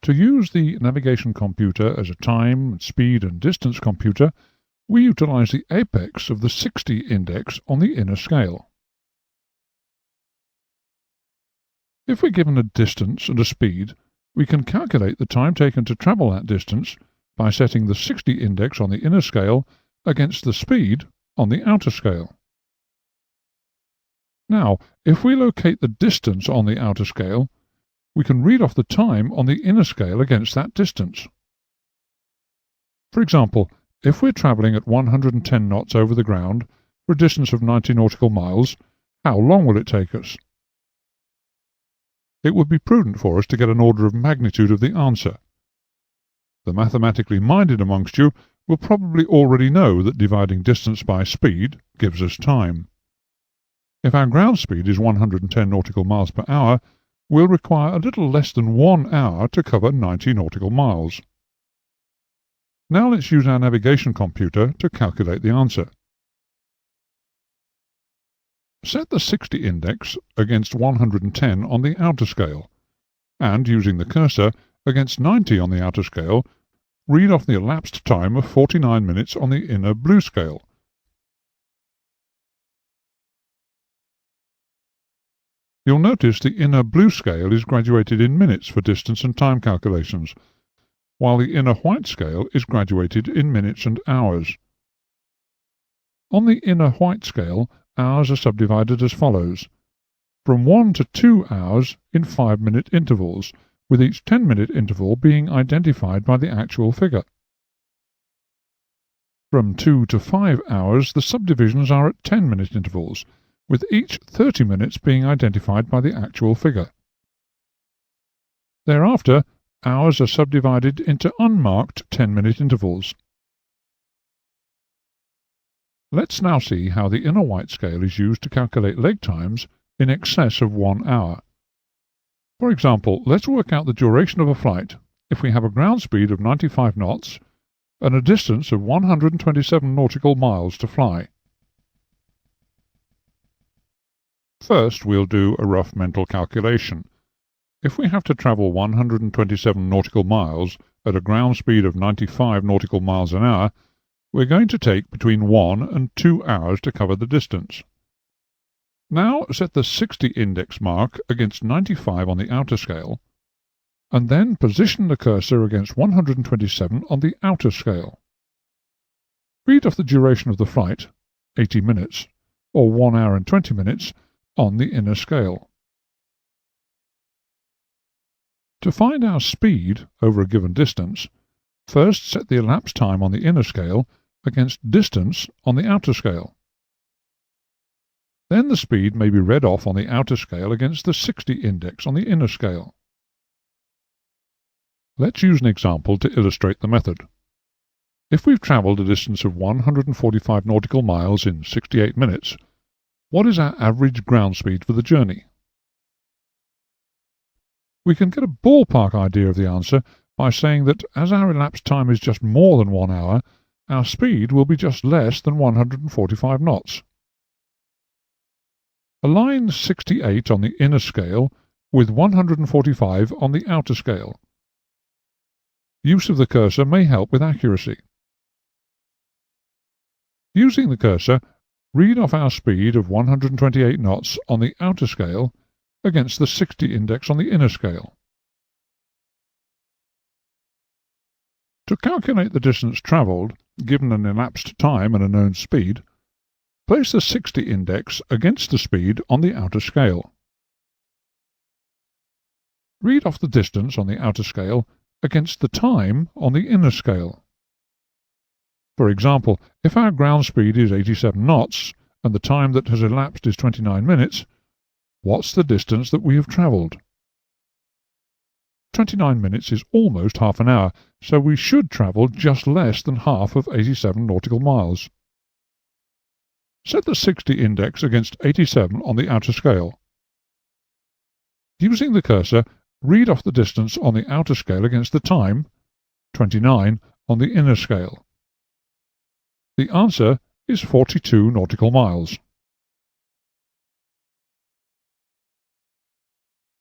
To use the navigation computer as a time, speed and distance computer, we utilize the apex of the 60 index on the inner scale. If we're given a distance and a speed, we can calculate the time taken to travel that distance by setting the 60 index on the inner scale against the speed on the outer scale. Now, if we locate the distance on the outer scale, we can read off the time on the inner scale against that distance. For example, if we're travelling at 110 knots over the ground for a distance of 90 nautical miles, how long will it take us? It would be prudent for us to get an order of magnitude of the answer. The mathematically minded amongst you will probably already know that dividing distance by speed gives us time. If our ground speed is 110 nautical miles per hour, we'll require a little less than 1 hour to cover 90 nautical miles. Now let's use our navigation computer to calculate the answer. Set the 60 index against 110 on the outer scale, and using the cursor against 90 on the outer scale, read off the elapsed time of 49 minutes on the inner blue scale. You'll notice the inner blue scale is graduated in minutes for distance and time calculations, while the inner white scale is graduated in minutes and hours. On the inner white scale, hours are subdivided as follows: from 1 to 2 hours in 5-minute intervals, with each 10-minute interval being identified by the actual figure. From 2 to 5 hours, the subdivisions are at 10-minute intervals, with each 30 minutes being identified by the actual figure. Thereafter, hours are subdivided into unmarked 10-minute intervals. Let's now see how the inner white scale is used to calculate leg times in excess of 1 hour. For example, let's work out the duration of a flight if we have a ground speed of 95 knots and a distance of 127 nautical miles to fly. First, we'll do a rough mental calculation. If we have to travel 127 nautical miles at a ground speed of 95 nautical miles an hour, we're going to take between 1 and 2 hours to cover the distance. Now set the 60 index mark against 95 on the outer scale, and then position the cursor against 127 on the outer scale. Read off the duration of the flight, 80 minutes, or 1 hour and 20 minutes, on the inner scale. To find our speed over a given distance, first set the elapsed time on the inner scale against distance on the outer scale. Then the speed may be read off on the outer scale against the 60 index on the inner scale. Let's use an example to illustrate the method. If we've travelled a distance of 145 nautical miles in 68 minutes, what is our average ground speed for the journey? We can get a ballpark idea of the answer by saying that as our elapsed time is just more than 1 hour, our speed will be just less than 145 knots. Align 68 on the inner scale with 145 on the outer scale. Use of the cursor may help with accuracy. Using the cursor, read off our speed of 128 knots on the outer scale against the 60 index on the inner scale. To calculate the distance travelled, given an elapsed time and a known speed, place the 60 index against the speed on the outer scale. Read off the distance on the outer scale against the time on the inner scale. For example, if our ground speed is 87 knots and the time that has elapsed is 29 minutes, what's the distance that we have travelled? 29 minutes is almost half an hour, so we should travel just less than half of 87 nautical miles. Set the 60 index against 87 on the outer scale. Using the cursor, read off the distance on the outer scale against the time, 29, on the inner scale. The answer is 42 nautical miles.